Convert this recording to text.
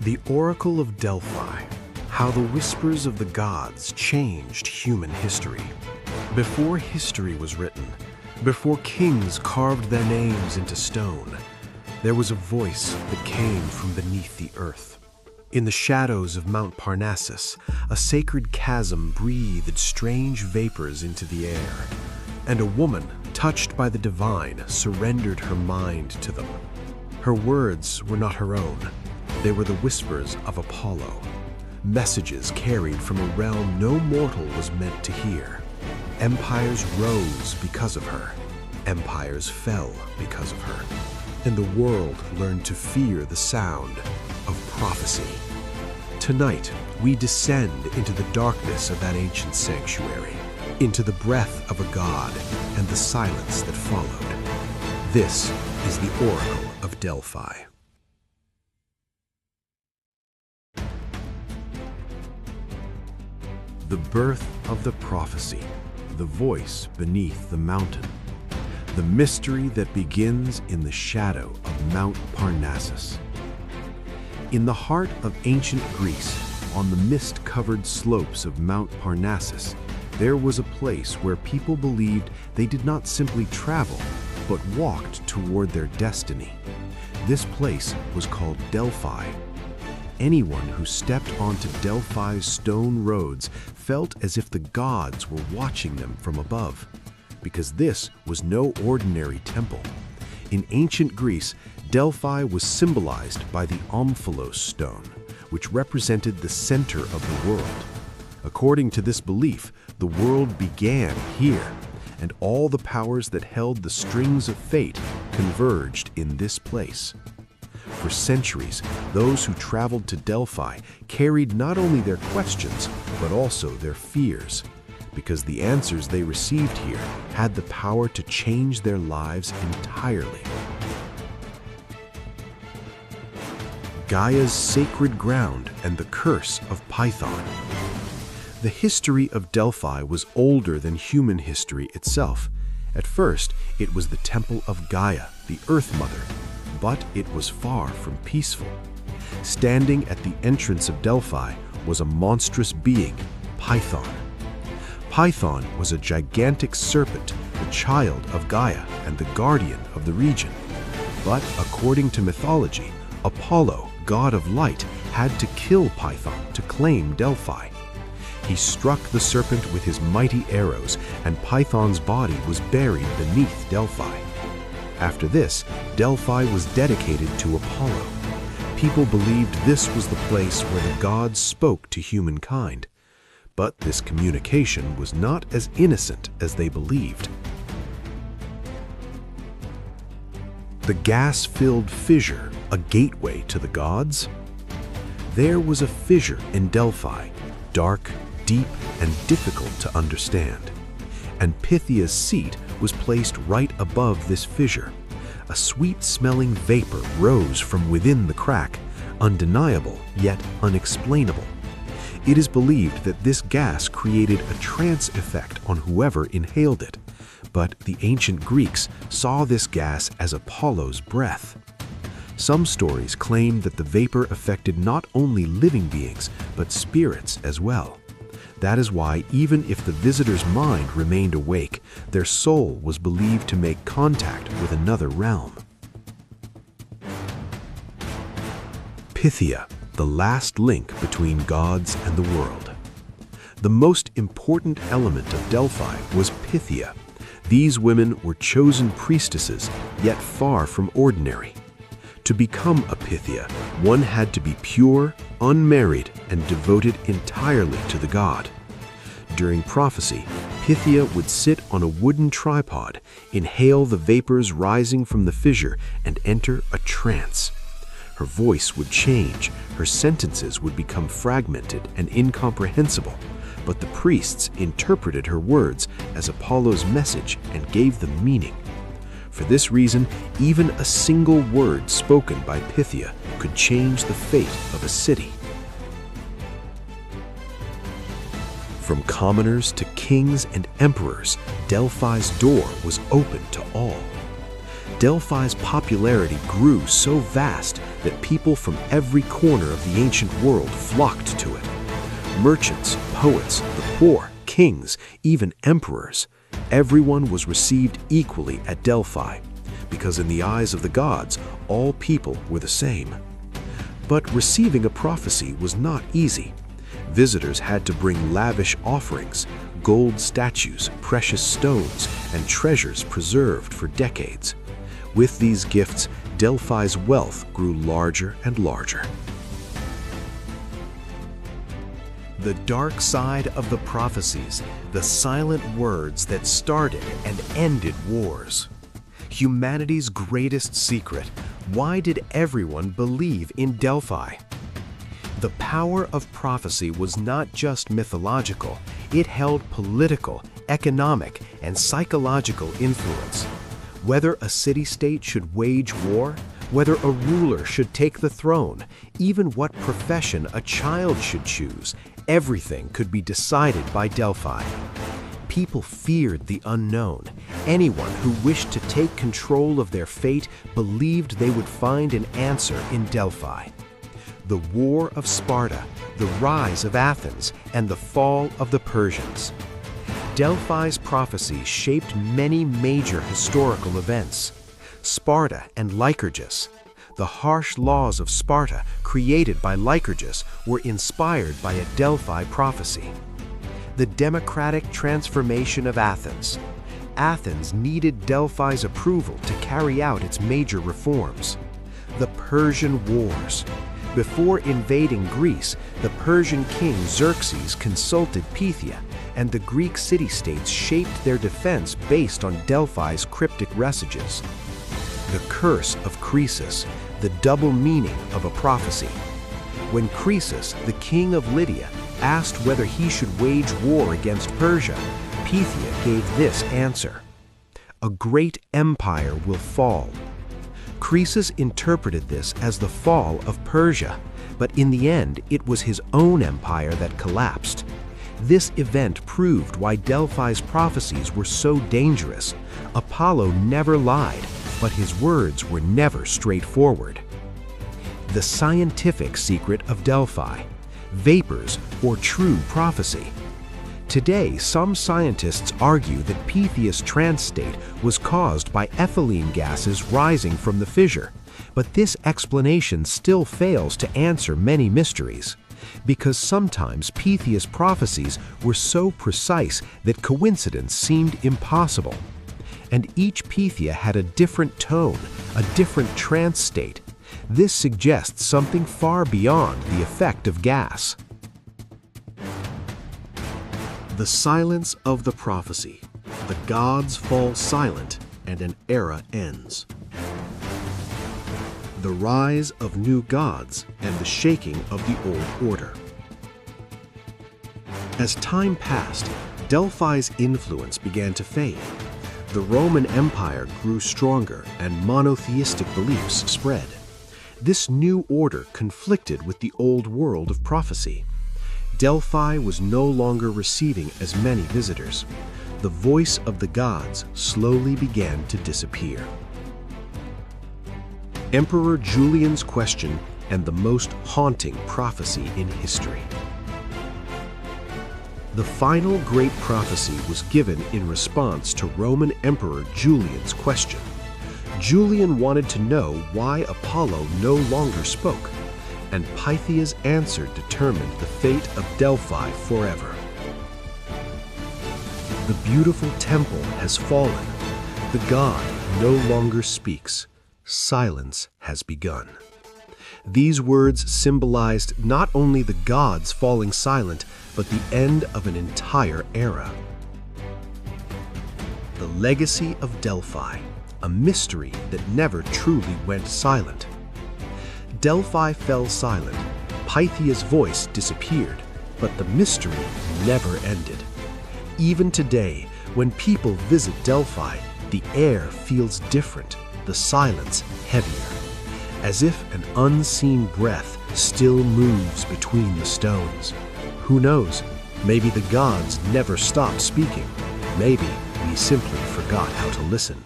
The Oracle of Delphi, how the whispers of the gods changed human history. Before history was written, before kings carved their names into stone, there was a voice that came from beneath the earth. In the shadows of Mount Parnassus, a sacred chasm breathed strange vapors into the air, and a woman, touched by the divine, surrendered her mind to them. Her words were not her own. They were the whispers of Apollo, messages carried from a realm no mortal was meant to hear. Empires rose because of her. Empires fell because of her. And the world learned to fear the sound of prophecy. Tonight, we descend into the darkness of that ancient sanctuary, into the breath of a god and the silence that followed. This is the Oracle of Delphi. The birth of the prophecy, the voice beneath the mountain, the mystery that begins in the shadow of Mount Parnassus. In the heart of ancient Greece, on the mist-covered slopes of Mount Parnassus, there was a place where people believed they did not simply travel, but walked toward their destiny. This place was called Delphi. Anyone who stepped onto Delphi's stone roads felt as if the gods were watching them from above, because this was no ordinary temple. In ancient Greece, Delphi was symbolized by the omphalos stone, which represented the center of the world. According to this belief, the world began here, and all the powers that held the strings of fate converged in this place. For centuries, those who traveled to Delphi carried not only their questions, but also their fears, because the answers they received here had the power to change their lives entirely. Gaia's sacred ground and the curse of Python. The history of Delphi was older than human history itself. At first, it was the temple of Gaia, the Earth Mother, but it was far from peaceful. Standing at the entrance of Delphi was a monstrous being, Python. Python was a gigantic serpent, the child of Gaia and the guardian of the region. But according to mythology, Apollo, god of light, had to kill Python to claim Delphi. He struck the serpent with his mighty arrows, and Python's body was buried beneath Delphi. After this, Delphi was dedicated to Apollo. People believed this was the place where the gods spoke to humankind. But this communication was not as innocent as they believed. The gas-filled fissure, a gateway to the gods? There was a fissure in Delphi, dark, deep, and difficult to understand. And Pythia's seat was placed right above this fissure. A sweet-smelling vapor rose from within the crack, undeniable yet unexplainable. It is believed that this gas created a trance effect on whoever inhaled it, but the ancient Greeks saw this gas as Apollo's breath. Some stories claim that the vapor affected not only living beings, but spirits as well. That is why, even if the visitor's mind remained awake, their soul was believed to make contact with another realm. Pythia, the last link between gods and the world. The most important element of Delphi was Pythia. These women were chosen priestesses, yet far from ordinary. To become a Pythia, one had to be pure, unmarried, and devoted entirely to the god. During prophecy, Pythia would sit on a wooden tripod, inhale the vapors rising from the fissure, and enter a trance. Her voice would change, her sentences would become fragmented and incomprehensible, but the priests interpreted her words as Apollo's message and gave them meaning. For this reason, even a single word spoken by Pythia could change the fate of a city. From commoners to kings and emperors, Delphi's door was open to all. Delphi's popularity grew so vast that people from every corner of the ancient world flocked to it. Merchants, poets, the poor, kings, even emperors, everyone was received equally at Delphi, because in the eyes of the gods, all people were the same. But receiving a prophecy was not easy. Visitors had to bring lavish offerings, gold statues, precious stones, and treasures preserved for decades. With these gifts, Delphi's wealth grew larger and larger. The dark side of the prophecies, the silent words that started and ended wars. Humanity's greatest secret. Why did everyone believe in Delphi? The power of prophecy was not just mythological, it held political, economic, and psychological influence. Whether a city-state should wage war, whether a ruler should take the throne, even what profession a child should choose, everything could be decided by Delphi. People feared the unknown. Anyone who wished to take control of their fate believed they would find an answer in Delphi. The War of Sparta, the rise of Athens, and the fall of the Persians. Delphi's prophecies shaped many major historical events. Sparta and Lycurgus. The harsh laws of Sparta, created by Lycurgus, were inspired by a Delphi prophecy. The democratic transformation of Athens. Athens needed Delphi's approval to carry out its major reforms. The Persian Wars. Before invading Greece, the Persian king Xerxes consulted Pythia, and the Greek city-states shaped their defense based on Delphi's cryptic messages. The curse of Croesus, the double meaning of a prophecy. When Croesus, the king of Lydia, asked whether he should wage war against Persia, Pythia gave this answer: "A great empire will fall." Croesus interpreted this as the fall of Persia, but in the end it was his own empire that collapsed. This event proved why Delphi's prophecies were so dangerous. Apollo never lied, but his words were never straightforward. The scientific secret of Delphi. Vapors or true prophecy. Today, some scientists argue that Pythia's trance state was caused by ethylene gases rising from the fissure, but this explanation still fails to answer many mysteries, because sometimes Pythia's prophecies were so precise that coincidence seemed impossible. And each Pythia had a different tone, a different trance state. This suggests something far beyond the effect of gas. The silence of the prophecy. The gods fall silent and an era ends. The rise of new gods and the shaking of the old order. As time passed, Delphi's influence began to fade. The Roman Empire grew stronger and monotheistic beliefs spread. This new order conflicted with the old world of prophecy. Delphi was no longer receiving as many visitors. The voice of the gods slowly began to disappear. Emperor Julian's question and the most haunting prophecy in history. The final great prophecy was given in response to Roman Emperor Julian's question. Julian wanted to know why Apollo no longer spoke, and Pythia's answer determined the fate of Delphi forever. The beautiful temple has fallen. The god no longer speaks. Silence has begun. These words symbolized not only the gods falling silent, but the end of an entire era. The legacy of Delphi, a mystery that never truly went silent. Delphi fell silent, Pythia's voice disappeared, but the mystery never ended. Even today, when people visit Delphi, the air feels different, the silence heavier, as if an unseen breath still moves between the stones. Who knows? Maybe the gods never stopped speaking. Maybe we simply forgot how to listen.